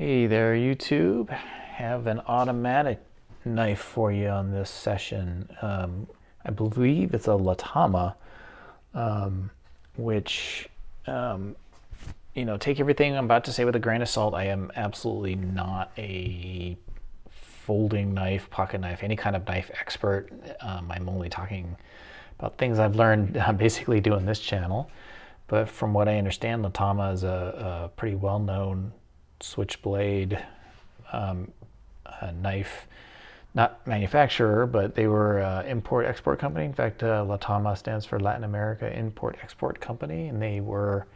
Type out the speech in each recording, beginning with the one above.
Hey there, YouTube. Have an automatic knife for you on this session. I believe it's a Latama, which, take everything I'm about to say with a grain of salt. I am absolutely not a folding knife, pocket knife, any kind of knife expert. I'm only talking about things I've learned basically doing this channel. But from what I understand, Latama is a pretty well-known switchblade knife, not manufacturer, but they were import-export company. In fact, Latama stands for Latin America Import-Export Company, and they were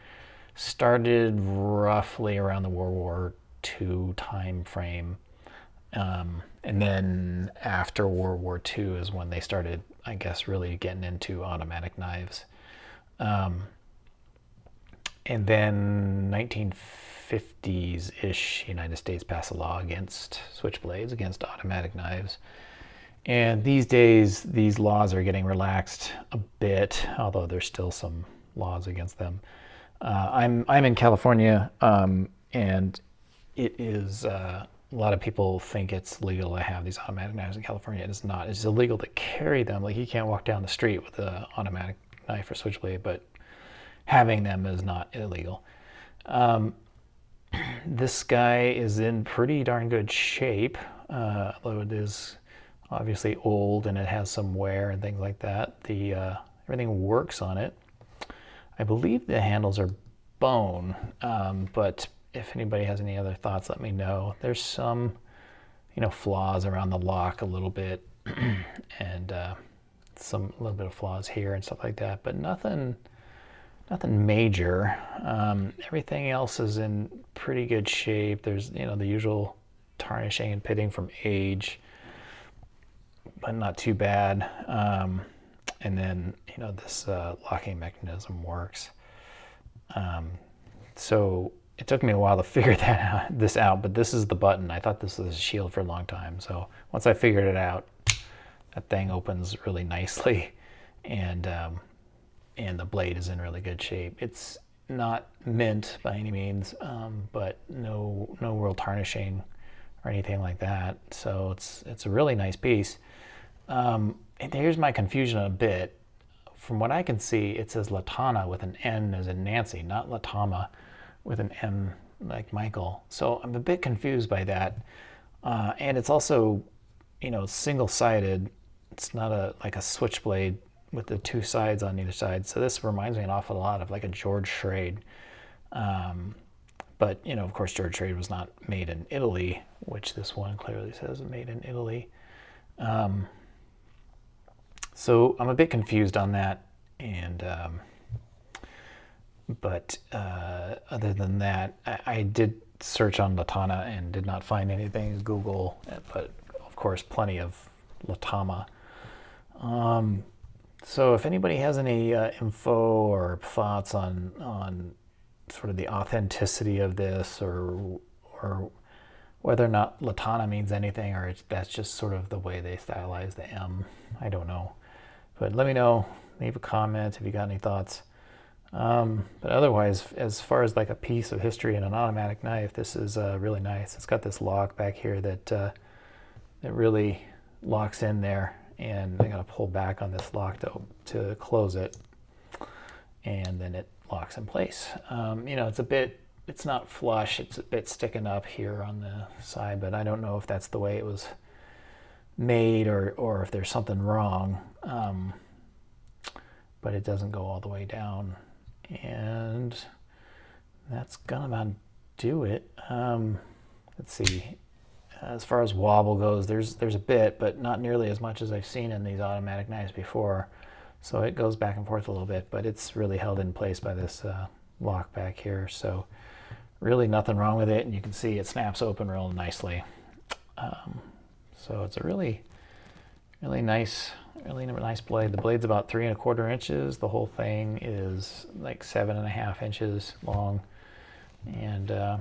started roughly around the World War II time frame. And then after World War II is when they started, I guess, really getting into automatic knives. And then 1950s-ish, United States passed a law against switchblades, against automatic knives. And these days, these laws are getting relaxed a bit, although there's still some laws against them. I'm in California, and it is a lot of people think it's legal to have these automatic knives in California. It is not. It's illegal to carry them. Like, you can't walk down the street with an automatic knife or switchblade, but having them is not illegal. This guy is in pretty darn good shape, although it is obviously old and it has some wear and things like that. Everything works on it. I believe the handles are bone, but if anybody has any other thoughts, let me know. There's some, flaws around the lock a little bit, and a little bit of flaws here and stuff like that, but nothing major. Everything else is in pretty good shape. There's, the usual tarnishing and pitting from age, but not too bad. And then, this locking mechanism works. So it took me a while to figure this out, but this is the button. I thought this was a shield for a long time. So once I figured it out, that thing opens really nicely, and the blade is in really good shape. It's not mint by any means, but no real tarnishing or anything like that. So it's a really nice piece. And here's my confusion a bit. From what I can see, it says Latana with an N as in Nancy, not Latama with an M like Michael. So I'm a bit confused by that. And it's also, single-sided. It's not like a switchblade with the two sides on either side. So this reminds me an awful lot of like a George Schrade. But, of course, George Schrade was not made in Italy, which this one clearly says made in Italy. So I'm a bit confused on that. And, but other than that, I did search on Latana and did not find anything in Google, but of course, plenty of Latama. So if anybody has any info or thoughts on sort of the authenticity of this, or whether or not Latana means anything, or that's just sort of the way they stylize the M, I don't know. But let me know, leave a comment if you got any thoughts. But otherwise, as far as like a piece of history in an automatic knife, this is really nice. It's got this lock back here that really locks in there, and I gotta pull back on this lock to close it, and then it locks in place. It's not flush, it's a bit sticking up here on the side, but I don't know if that's the way it was made or if there's something wrong. But it doesn't go all the way down, and that's gonna about do it. Let's see. As far as wobble goes, there's a bit, but not nearly as much as I've seen in these automatic knives before. So it goes back and forth a little bit, but it's really held in place by this lock back here. So really nothing wrong with it, and you can see it snaps open real nicely. So it's a really nice blade. The blade's about 3 1/4 inches. The whole thing is like 7 1/2 inches long, and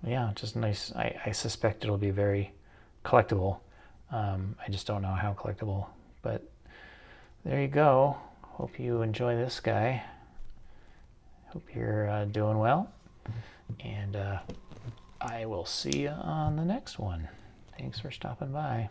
yeah, just nice. I suspect it'll be very collectible. I just don't know how collectible, but there you go. Hope you enjoy this guy. Hope you're doing well, and I will see you on the next one. Thanks for stopping by.